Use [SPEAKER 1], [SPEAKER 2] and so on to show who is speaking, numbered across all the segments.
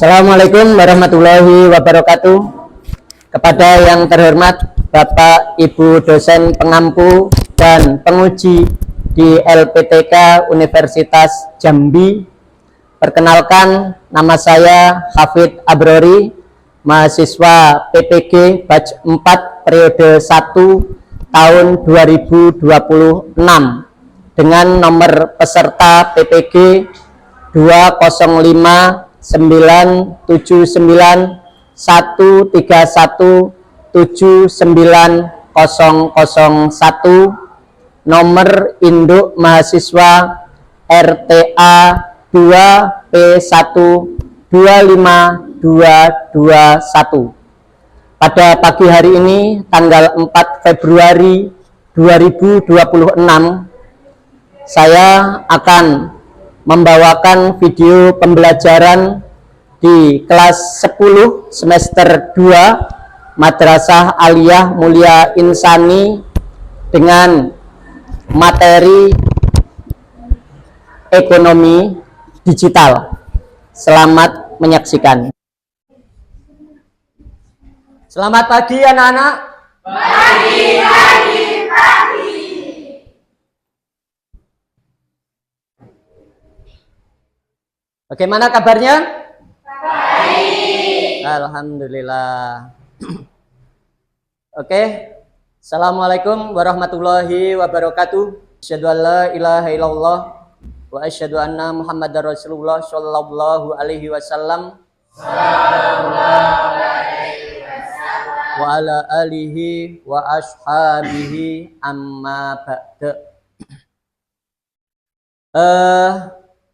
[SPEAKER 1] Assalamualaikum warahmatullahi wabarakatuh. Kepada yang terhormat Bapak Ibu dosen pengampu dan penguji di LPTK Universitas Jambi, perkenalkan nama saya Hafid Abrori, mahasiswa PPG Batch 4 periode 1 tahun 2026 dengan nomor peserta PPG 2059791390001, nomor induk mahasiswa RTA 2P125221. Pada pagi hari ini tanggal 4 Februari 2026, saya akan membawakan video pembelajaran di kelas 10 semester 2 Madrasah Aliyah Mulia Insani dengan materi ekonomi digital. Selamat menyaksikan. Selamat pagi anak-anak.
[SPEAKER 2] Pagi.
[SPEAKER 1] Bagaimana kabarnya?
[SPEAKER 2] Baik.
[SPEAKER 1] Alhamdulillah. Oke. Assalamualaikum warahmatullahi wabarakatuh. Asyhadu an la ilaha illallah wa asyhadu anna Muhammadar Rasulullah sallallahu alaihi wasallam. Wa ala alihi wa ashabihi amma ba'da.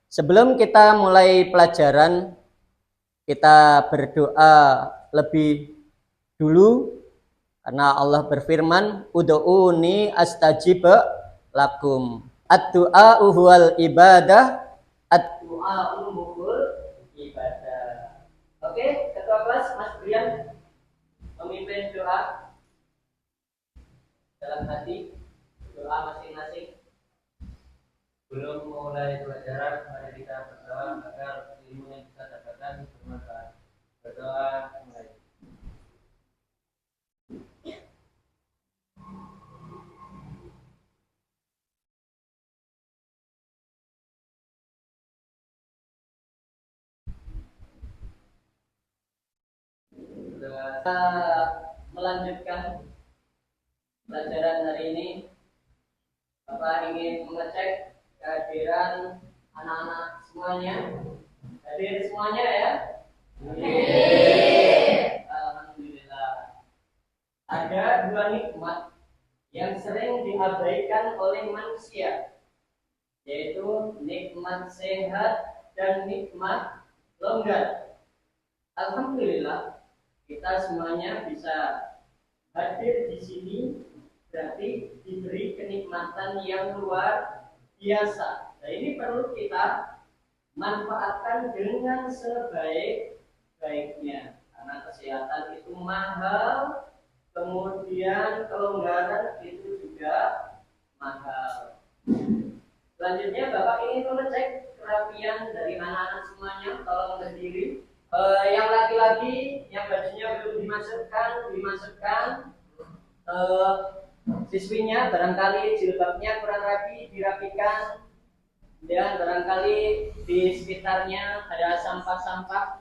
[SPEAKER 1] Sebelum kita mulai pelajaran, kita berdoa lebih dulu karena Allah berfirman, ud'uuni astajib lakum. Ad-du'a'u huwal ibadah, ad-du'a'u huwal ibadah. Oke, ketua kelas Mas Brian memimpin doa dalam hati, doa masing-masing. Belum mulai pelajaran, mari kita berdoa agar ilmu yang kita dapatkan bermanfaat. Berdoa mulai. Kita melanjutkan pelajaran hari ini. Bapak ingin mengecek kehadiran anak-anak semuanya. Hadir semuanya ya? Hadir. Alhamdulillah. Ada dua nikmat yang sering diabaikan oleh manusia, yaitu nikmat sehat dan nikmat longgar. Alhamdulillah, kita semuanya bisa hadir di sini, berarti diberi kenikmatan yang luar biasa. Nah, ini perlu kita manfaatkan dengan sebaik-baiknya, karena kesehatan itu mahal, kemudian kelonggaran itu juga mahal. Selanjutnya Bapak ingin mengecek kerapian dari anak-anak semuanya, tolong berdiri. Yang laki-laki yang bajunya belum dimasukkan. Siswinya barangkali jilbabnya kurang rapi, dirapikan. Dan barangkali di sekitarnya ada sampah-sampah,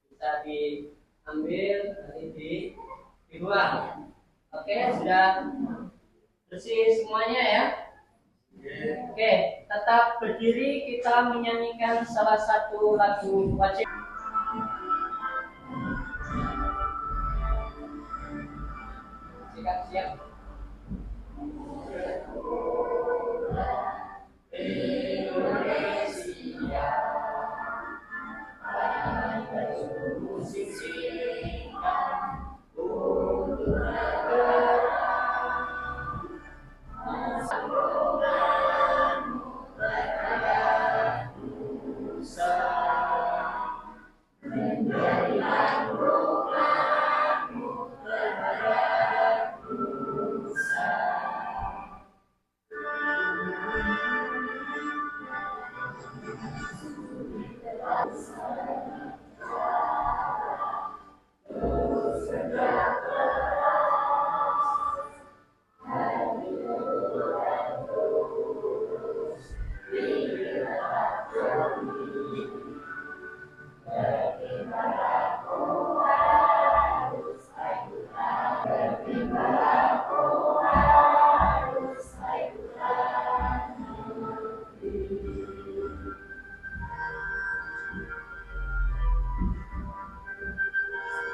[SPEAKER 1] bisa diambil, nanti dibuang. Oke, sudah bersih semuanya ya. Oke, tetap berdiri, kita menyanyikan salah satu lagu wajib. Siap.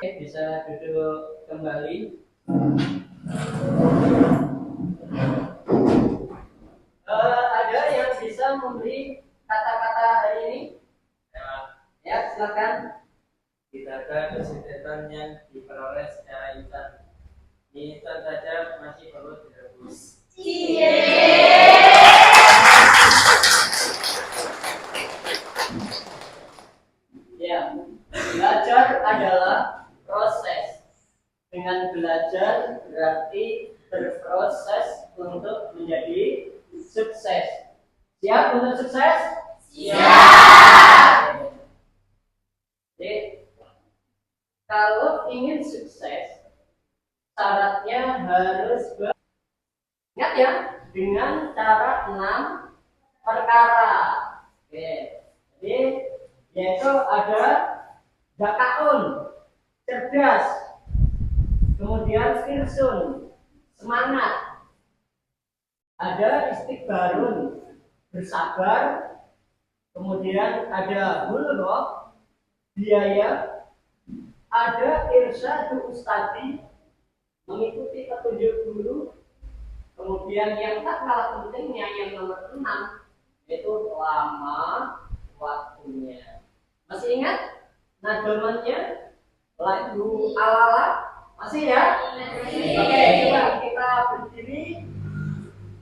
[SPEAKER 1] Bisa duduk kembali. Ada yang bisa memberi kata-kata hari ini? Ya, silakan. Data kesehatan yang diperoleh secara instan. Instan saja masih perlu direbus. Ya, belajar adalah proses. Dengan belajar berarti berproses untuk menjadi sukses. Siap untuk sukses? Siap. Jadi, kalau ingin sukses, syaratnya harus ingat ya, dengan cara 6 perkara. Oke. Jadi yaitu ada dakaun, cerdas, kemudian firsun, semangat, ada istighbarun, bersabar, kemudian ada hulroh, biaya, ada irsyadu ustadi, mengikuti petunjuk guru, kemudian yang tak kalah pentingnya yang nomor 6 yaitu lama waktunya. Masih ingat nagamannya lagu alala? Masih ya? Oke, coba kita berdiri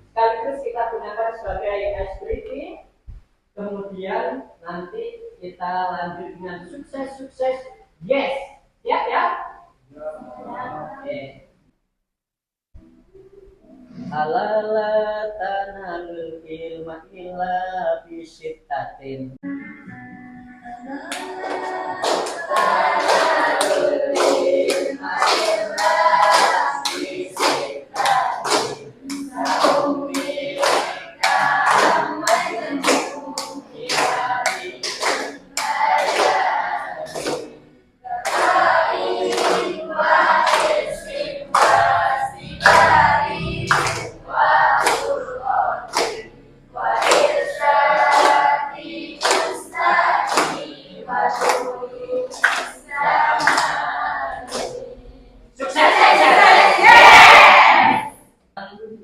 [SPEAKER 1] sekaligus kita gunakan sebagai ice breaking. Kemudian nanti kita lanjut dengan sukses. Yes, siap ya? Oke. Alala tanalul ilma illa bisittatin.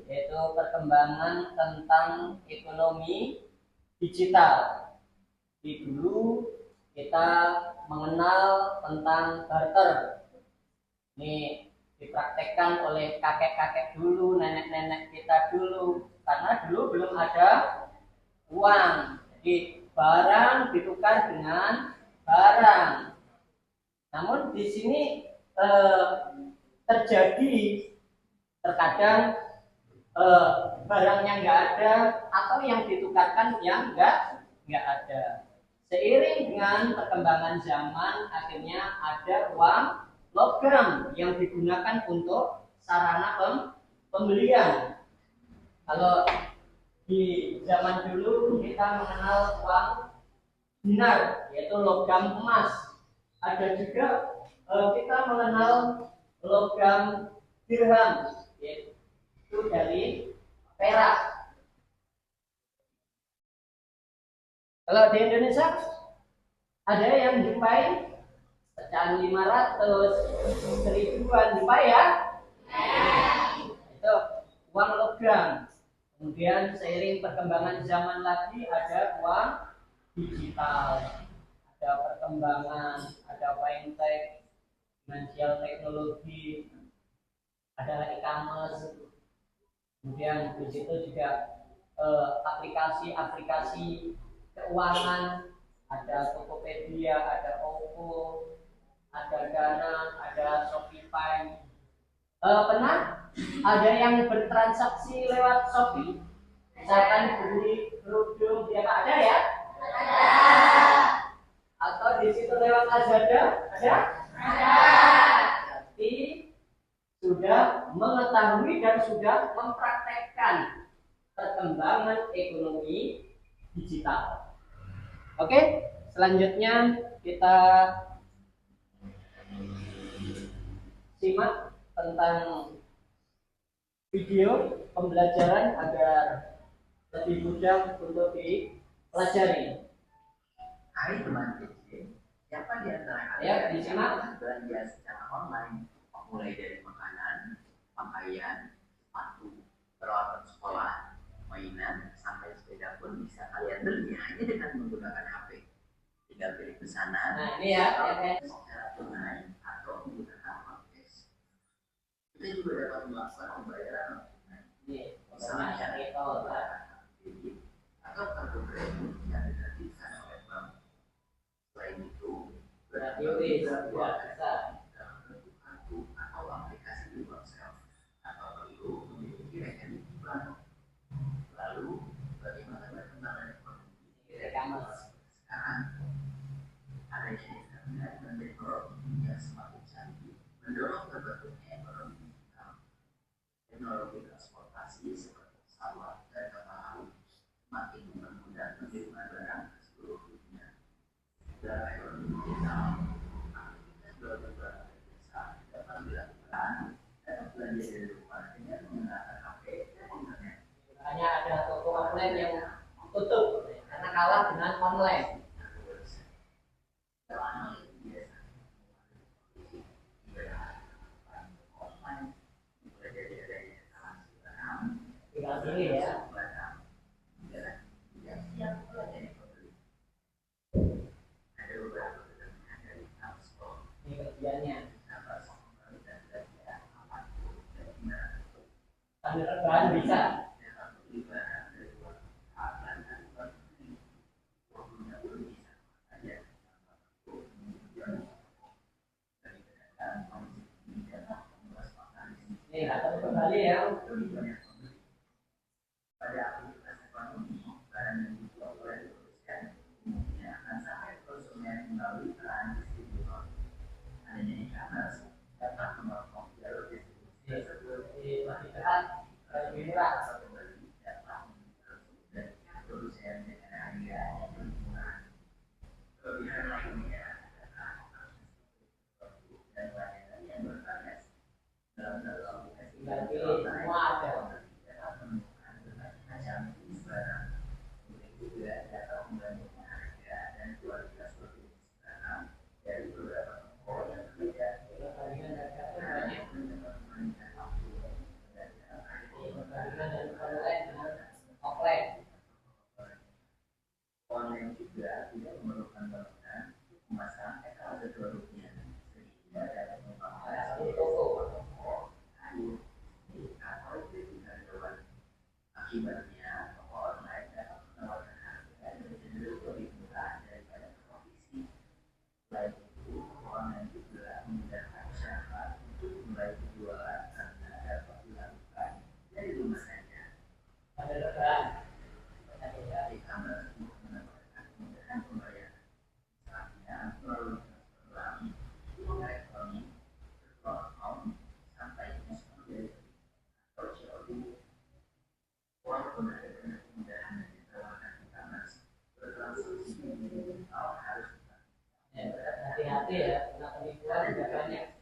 [SPEAKER 1] Yaitu perkembangan tentang ekonomi digital. Di dulu kita mengenal tentang barter. Ini dipraktekkan oleh kakek-kakek dulu, nenek-nenek kita dulu. Karena dulu belum ada uang. Jadi barang ditukar dengan barang. Namun di sini terjadi terkadang barangnya nggak ada atau yang ditukarkan yang nggak ada. Seiring dengan perkembangan zaman, akhirnya ada uang logam yang digunakan untuk sarana pembelian. Kalau di zaman dulu kita mengenal uang dinar, yaitu logam emas. Ada juga kita mengenal logam dirham, yaitu dari perak. Kalau di Indonesia ada yang jumpai pecahan 500, 1000-an jumpai ya? Itu uang logam. Kemudian seiring perkembangan zaman lagi ada uang digital. Ada perkembangan, ada fintech, financial teknologi, ada e-commerce. Kemudian di situ juga aplikasi-aplikasi keuangan, ada Tokopedia, ada OVO, ada Dana, ada Shopify. Pernah ada yang bertransaksi lewat Shopee? Misalkan beli kerudung, dia ada ya? Ada. Atau di situ lewat Lazada? Ada? Ada. Berarti sudah mengetahui dan sudah mempraktekkan perkembangan ekonomi digital. Oke, selanjutnya kita simak tentang video pembelajaran agar lebih mudah untuk dipelajari.
[SPEAKER 2] Hai teman kecil, siapa di antara
[SPEAKER 1] Ya, disimak.
[SPEAKER 2] belanja secara online, mulai dari makanan, pakaian, sepatu, peralatan sekolah, mainan, sampai sepeda pun bisa kalian beli hanya dengan menggunakan HP. Tinggal pilih pesanan,
[SPEAKER 1] Nah ini ya,
[SPEAKER 2] secara tunai atau menggunakan marketplace. Kita juga dapat melakukan pembayaran misalnya kredit atau kartu kredit yang diterbitkan oleh bank. Selain itu,
[SPEAKER 1] QRIS ya bisa.
[SPEAKER 2] dalam bentuk kartu atau aplikasi di ponsel atau perlu memiliki rekening di bank. Lalu, bagaimana perkembangan ekonomi sekarang? Adanya internet dan teknologi yang semakin canggih mendorong terbentuknya ekonomi digital. Teknologi transportasi seperti pesawat dan kapal laut semakin mempermudah pengiriman barang ke seluruh dunia. Dalam ekonomi digital, aktivitas jual beli barang dan jasa dapat dilakukan dan belanja dari rumah dengan menggunakan HP dan internet.
[SPEAKER 1] Hanya ada toko offline yang tutup karena kalah dengan online. Tinggal pilih ya. Ini kerjanya. Sambil rebahan bisa. Ini datang kembali ya.
[SPEAKER 2] Pada aktivitas ekonomi, barang yang dijual oleh produsen umumnya akan sampai konsumen melalui peran distributor. Adanya e-commerce dapat memotong jalur distribusi tersebut lebih cepat, lebih murah, atau pembeli dapat membeli produk dari produsen dengan harga yang lebih murah. Kelebihan lainnya adalah produk dan layanan yang bervariasi. Dalam satu aplikasi
[SPEAKER 1] Tinggal pilih, semua ada.
[SPEAKER 2] Online juga tidak memerlukan bangunan untuk memasang etalase produknya, sehingga dapat memfasilitasi toko, kayu, atau kritikan hewan. Akibatnya, toko online dapat menawarkan harga yang cenderung lebih murah daripada kompetisi. Selain itu, toko online juga memudahkan masyarakat untuk mulai berjualan karena dapat dilakukan dari rumah saja.
[SPEAKER 1] Ada rebahan.
[SPEAKER 2] E-commerce juga menawarkan kemudahan pembayaran, misalnya melalui transfer bank, uang elektronik, virtual account, sampai diskon dari atau COD. Walaupun ada banyak kemudahan yang ditawarkan e-commerce, bertransaksi digital harus
[SPEAKER 1] Hati-hati ya, kena penipuan juga banyak.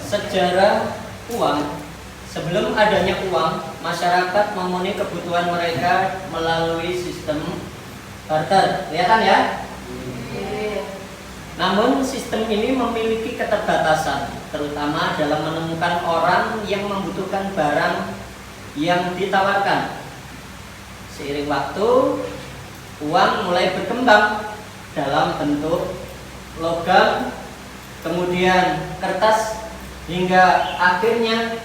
[SPEAKER 3] sejarah uang, sebelum adanya uang, masyarakat memenuhi kebutuhan mereka melalui sistem barter. Kelihatan ya? Namun sistem ini memiliki keterbatasan, terutama dalam menemukan orang yang membutuhkan barang yang ditawarkan. Seiring waktu, uang mulai berkembang dalam bentuk logam, kemudian kertas, hingga akhirnya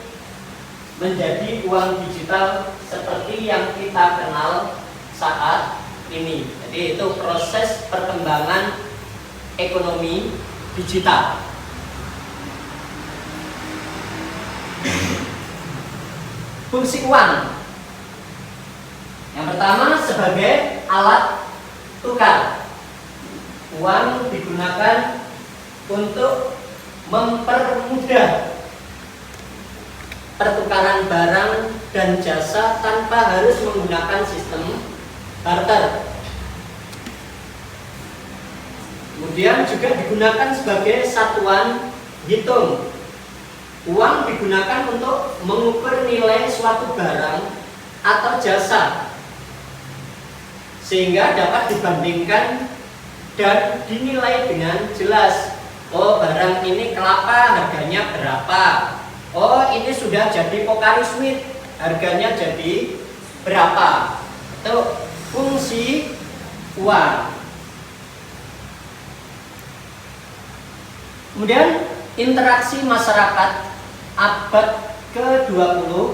[SPEAKER 3] menjadi uang digital seperti yang kita kenal saat ini. Jadi itu proses perkembangan ekonomi digital. Fungsi uang yang pertama sebagai alat tukar. Uang digunakan untuk mempermudah pertukaran barang dan jasa tanpa harus menggunakan sistem barter. Kemudian juga digunakan sebagai satuan hitung. Uang digunakan untuk mengukur nilai suatu barang atau jasa, sehingga dapat dibandingkan dan dinilai dengan jelas. Oh, barang ini kelapa harganya berapa? Oh, ini sudah jadi Pocari Sweat, harganya jadi berapa? Itu fungsi uang. Kemudian interaksi masyarakat abad ke-21.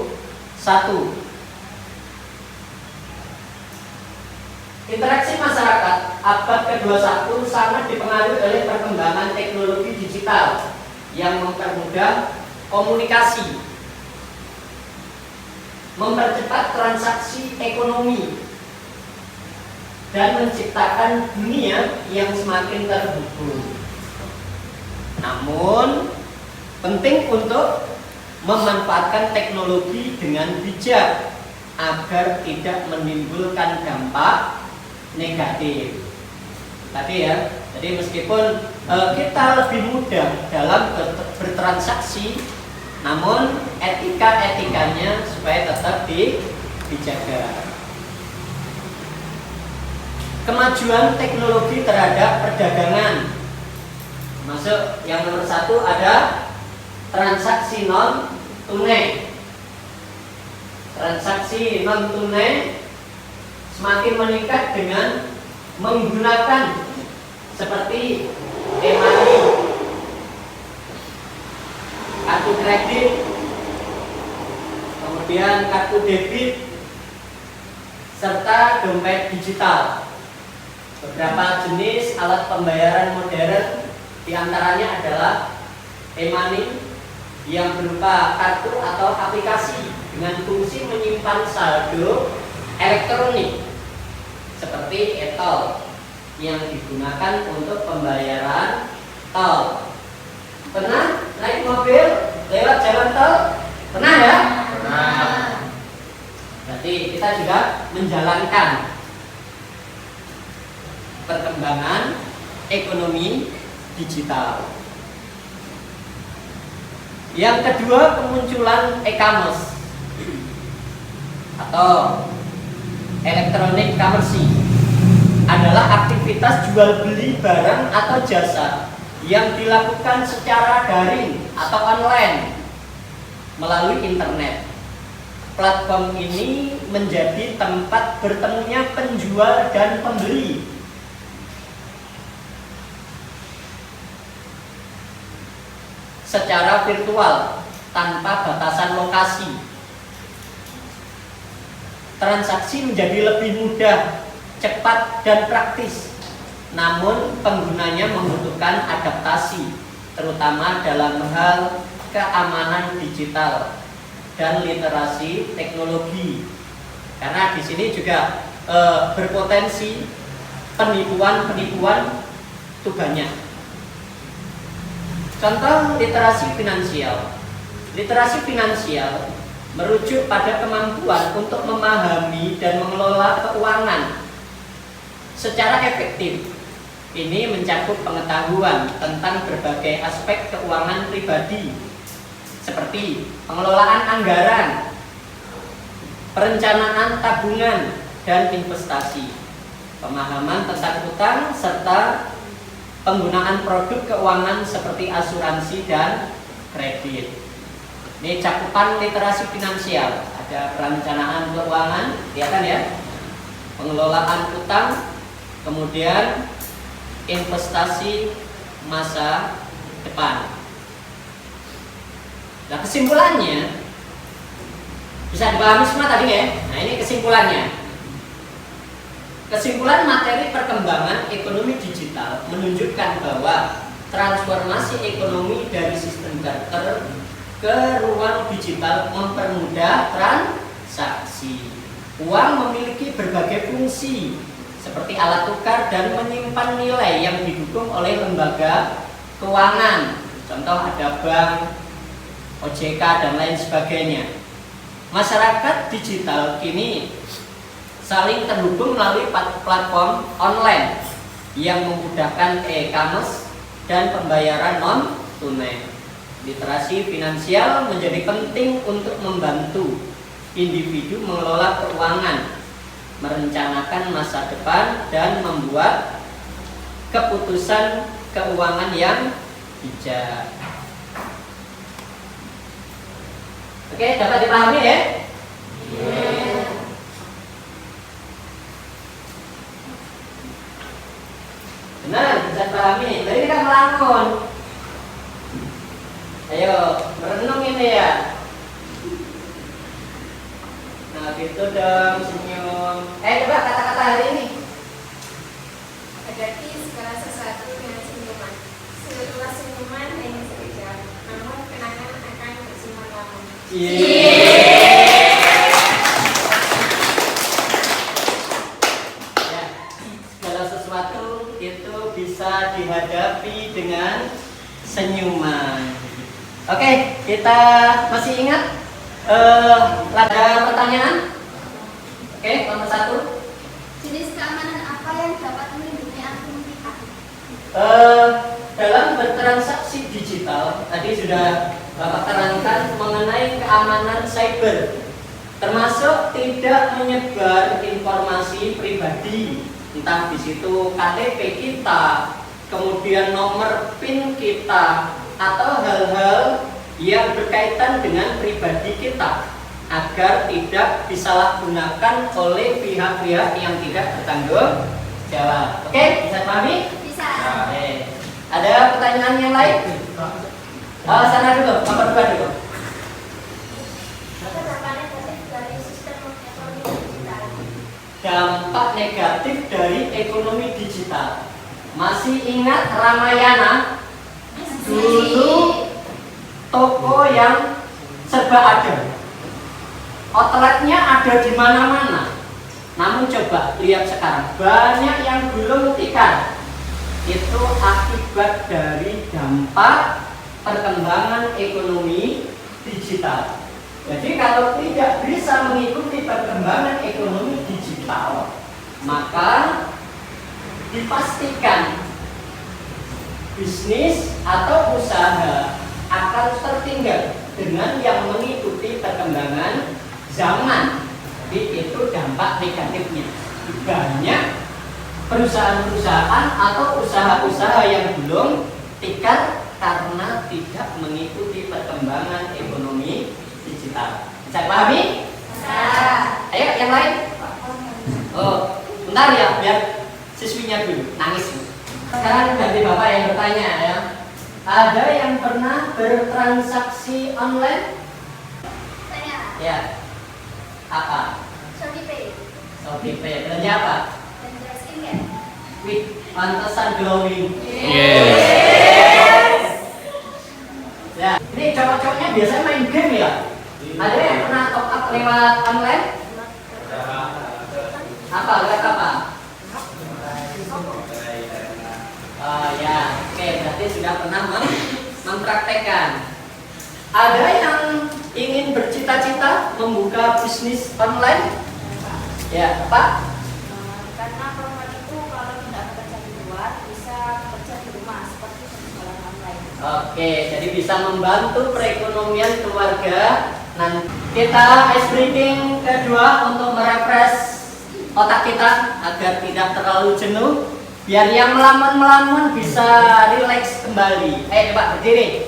[SPEAKER 3] Interaksi masyarakat abad ke-21 sangat dipengaruhi oleh perkembangan teknologi digital yang mempermudah komunikasi, mempercepat transaksi ekonomi, dan menciptakan dunia yang semakin terhubung. Namun, penting untuk memanfaatkan teknologi dengan bijak agar tidak menimbulkan dampak negatif. Tadi ya, jadi meskipun kita lebih mudah dalam bertransaksi, namun etika-etikanya supaya tetap dijaga. Kemajuan teknologi terhadap perdagangan. Masuk yang nomor 1 ada transaksi non tunai. Transaksi non tunai semakin meningkat dengan menggunakan seperti e-money, kartu kredit, kemudian kartu debit, serta dompet digital. Beberapa jenis alat pembayaran modern diantaranya adalah e-money yang berupa kartu atau aplikasi dengan fungsi menyimpan saldo elektronik seperti e-tol yang digunakan untuk pembayaran tol. Pernah naik mobil lewat jalan tol? Pernah ya? Pernah. Berarti kita juga menjalankan perkembangan ekonomi digital. Yang kedua, kemunculan e-commerce atau electronic commerce adalah aktivitas jual beli barang atau jasa yang dilakukan secara daring atau online melalui internet. Platform ini menjadi tempat bertemunya penjual dan pembeli. Secara virtual tanpa batasan lokasi. Transaksi menjadi lebih mudah, cepat, dan praktis. Namun penggunanya membutuhkan adaptasi, terutama dalam hal keamanan digital dan literasi teknologi. Karena di sini juga berpotensi penipuan itu banyak. Contoh literasi finansial. Literasi finansial merujuk pada kemampuan untuk memahami dan mengelola keuangan secara efektif. Ini mencakup pengetahuan tentang berbagai aspek keuangan pribadi, seperti pengelolaan anggaran, perencanaan tabungan dan investasi, pemahaman tentang utang, serta penggunaan produk keuangan seperti asuransi dan kredit. Ini cakupan literasi finansial, ada perencanaan keuangan, kelihatan ya, pengelolaan utang, kemudian investasi masa depan. Nah, kesimpulannya bisa dipahami semua tadi ya. Nah, ini kesimpulannya. Kesimpulan materi perkembangan ekonomi digital menunjukkan bahwa transformasi ekonomi dari sistem barter ke ruang digital mempermudah transaksi. Uang memiliki berbagai fungsi seperti alat tukar dan menyimpan nilai yang didukung oleh lembaga keuangan. Contoh ada bank, OJK dan lain sebagainya. Masyarakat digital kini saling terhubung melalui platform online yang memudahkan e-commerce dan pembayaran non-tunai. Literasi finansial menjadi penting untuk membantu individu mengelola keuangan, merencanakan masa depan, dan membuat keputusan keuangan yang bijak. Oke, dapat dipahami ya? Benar, bisa dipahami. Tadi ini kan melamun. Ayo, merenung ini ya. Nah, gitu dong, senyum. Coba kata-kata hari ini.
[SPEAKER 4] Hadapi segala sesuatu dengan senyuman. Setelah senyuman hanya sekejap, namun kenangan akan bersimpan lama.
[SPEAKER 3] Ya, segala sesuatu itu bisa dihadapi dengan senyuman. Oke, kita masih ingat ada pertanyaan? Oke, nomor 1.
[SPEAKER 4] Jenis keamanan apa yang dapat melindungi akun kita?
[SPEAKER 3] Dalam bertransaksi digital, tadi sudah Bapak terangkan mengenai keamanan cyber, termasuk tidak menyebar informasi pribadi, entah di situ KTP kita, kemudian nomor PIN kita, atau hal-hal yang berkaitan dengan pribadi kita, agar tidak disalahgunakan oleh pihak-pihak yang tidak bertanggung jawab. Oke, bisa pahami?
[SPEAKER 4] Bisa.
[SPEAKER 3] Oke. Ada pertanyaan yang lain? Sana dulu, nomor 2 dulu.
[SPEAKER 4] Apa dampak negatif dari sistem ekonomi digital?
[SPEAKER 3] Dampak negatif dari ekonomi digital. Masih ingat Ramayana? Dulu toko yang serba ada, outletnya ada di mana-mana. Namun coba lihat sekarang, banyak yang belum tikar. Itu akibat dari dampak perkembangan ekonomi digital. Jadi kalau tidak bisa mengikuti perkembangan ekonomi digital, maka dipastikan bisnis atau usaha akan tertinggal dengan yang mengikuti perkembangan zaman. Jadi itu dampak negatifnya. Banyak perusahaan-perusahaan atau usaha-usaha yang belum tikar karena tidak mengikuti perkembangan ekonomi digital. Bisa pahami?
[SPEAKER 4] Bisa.
[SPEAKER 3] Ayo yang lain. Oh, bentar ya, biar siswinya dulu nangis. Sekarang ganti Bapak yang bertanya ya. Ada yang pernah bertransaksi online?
[SPEAKER 4] Saya.
[SPEAKER 3] Ya. Apa?
[SPEAKER 4] Shopee Pay.
[SPEAKER 3] Shopee Pay. Belanja apa?
[SPEAKER 4] Belanja skincare.
[SPEAKER 3] Wih, pantesan glowing. Ya, ini cowok-cowoknya biasanya main game ya. Ada yang pernah top up lewat online? Apa? Lewat apa? Oh ya, oke, berarti sudah pernah mempraktekkan. Ada yang ingin bercita-cita membuka bisnis online? Ya, Pak?
[SPEAKER 4] Karena perempuan itu kalau tidak bekerja di luar bisa bekerja di rumah seperti penjualan online.
[SPEAKER 3] Oke, jadi bisa membantu perekonomian keluarga. Nanti kita ice breaking kedua untuk merefresh otak kita agar tidak terlalu jenuh. Biar yang melamun-melamun bisa rileks kembali. Coba berdiri.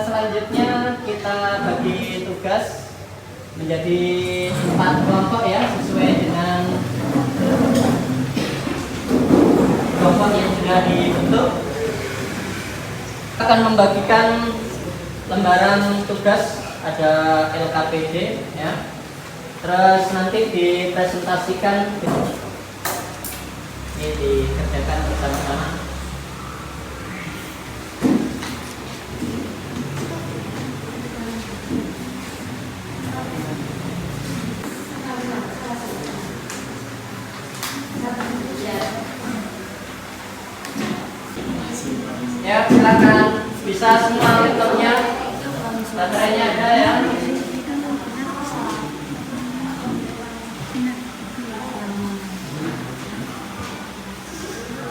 [SPEAKER 3] Selanjutnya kita bagi tugas menjadi 4 kelompok ya, sesuai dengan kelompok yang sudah dibentuk. Akan membagikan lembaran tugas, ada LKPD ya. Terus nanti dipresentasikan, ini dikerjakan bersama-sama. Ya, silakan, bisa semua laptopnya, baterainya ada ya.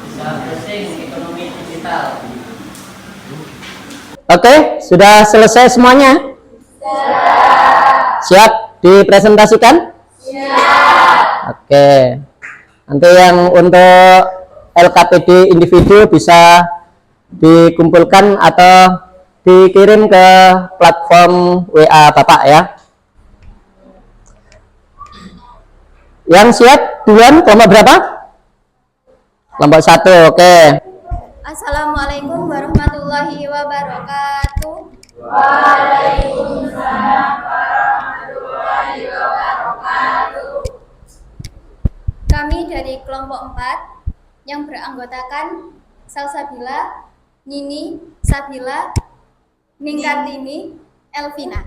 [SPEAKER 3] Bisa browsing ekonomi digital.
[SPEAKER 5] Oke, sudah selesai semuanya? Siap dipresentasikan? Oke. Nanti yang untuk LKPD individu bisa dikumpulkan atau dikirim ke platform WA Bapak ya. Yang siap duluan kelompok berapa? Kelompok 1, oke.
[SPEAKER 4] Assalamualaikum warahmatullahi wabarakatuh.
[SPEAKER 6] Waalaikumsalam warahmatullahi wabarakatuh.
[SPEAKER 4] Kami dari kelompok 4 yang beranggotakan Salsabila, Nini, Sabila, Ningkartini, Elvina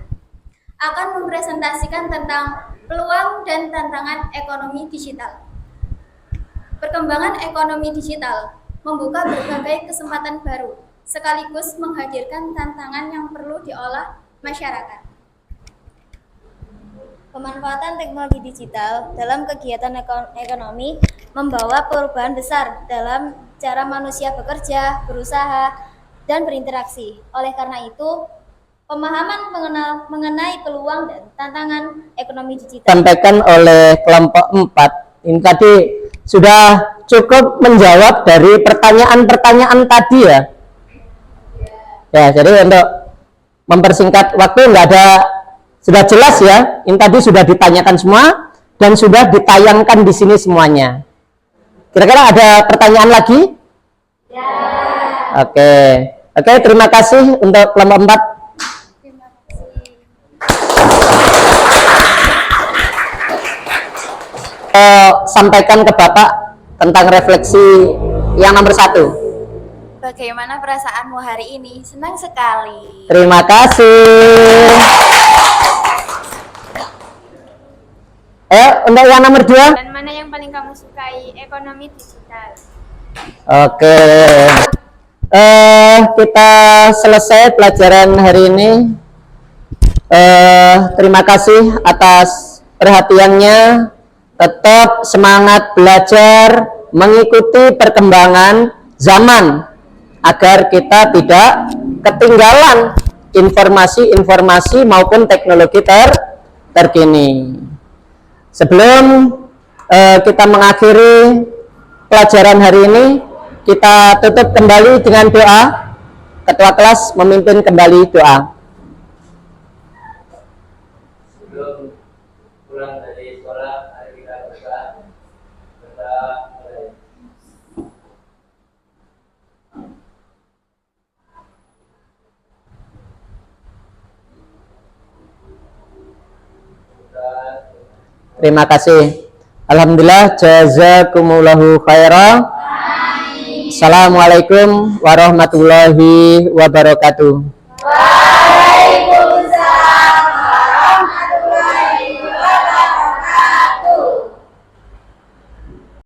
[SPEAKER 4] akan mempresentasikan tentang peluang dan tantangan ekonomi digital. Perkembangan ekonomi digital membuka berbagai kesempatan baru, sekaligus menghadirkan tantangan yang perlu diolah masyarakat. Pemanfaatan teknologi digital dalam kegiatan ekonomi membawa perubahan besar dalam cara manusia bekerja, berusaha, dan berinteraksi. Oleh karena itu, pemahaman mengenai peluang dan tantangan ekonomi digital
[SPEAKER 5] Sampaikan oleh kelompok 4 ini tadi sudah cukup menjawab dari pertanyaan-pertanyaan tadi ya. Ya, jadi untuk mempersingkat waktu nggak ada, sudah jelas ya. Ini tadi sudah ditanyakan semua dan sudah ditayangkan di sini semuanya. Kira-kira ada pertanyaan lagi? Ya. Oke, terima kasih untuk kelompok 4.
[SPEAKER 4] Terima kasih.
[SPEAKER 5] Sampaikan ke Bapak tentang refleksi yang nomor 1.
[SPEAKER 4] Bagaimana perasaanmu hari ini? Senang sekali.
[SPEAKER 5] Terima kasih. Untuk yang nomor 2.
[SPEAKER 4] Dan mana yang paling kamu sukai? Ekonomi digital.
[SPEAKER 5] Oke. Kita selesai pelajaran hari ini. Terima kasih atas perhatiannya. Tetap semangat belajar, mengikuti perkembangan zaman agar kita tidak ketinggalan informasi-informasi maupun teknologi terkini. Sebelum kita mengakhiri pelajaran hari ini, kita tutup kembali dengan doa. Ketua kelas memimpin kembali doa.
[SPEAKER 1] Sebelum pulang dari sekolah, mari kita berdoa.
[SPEAKER 5] Terima kasih. Alhamdulillah, jazakumullahu khairan. Assalamualaikum warahmatullahi wabarakatuh.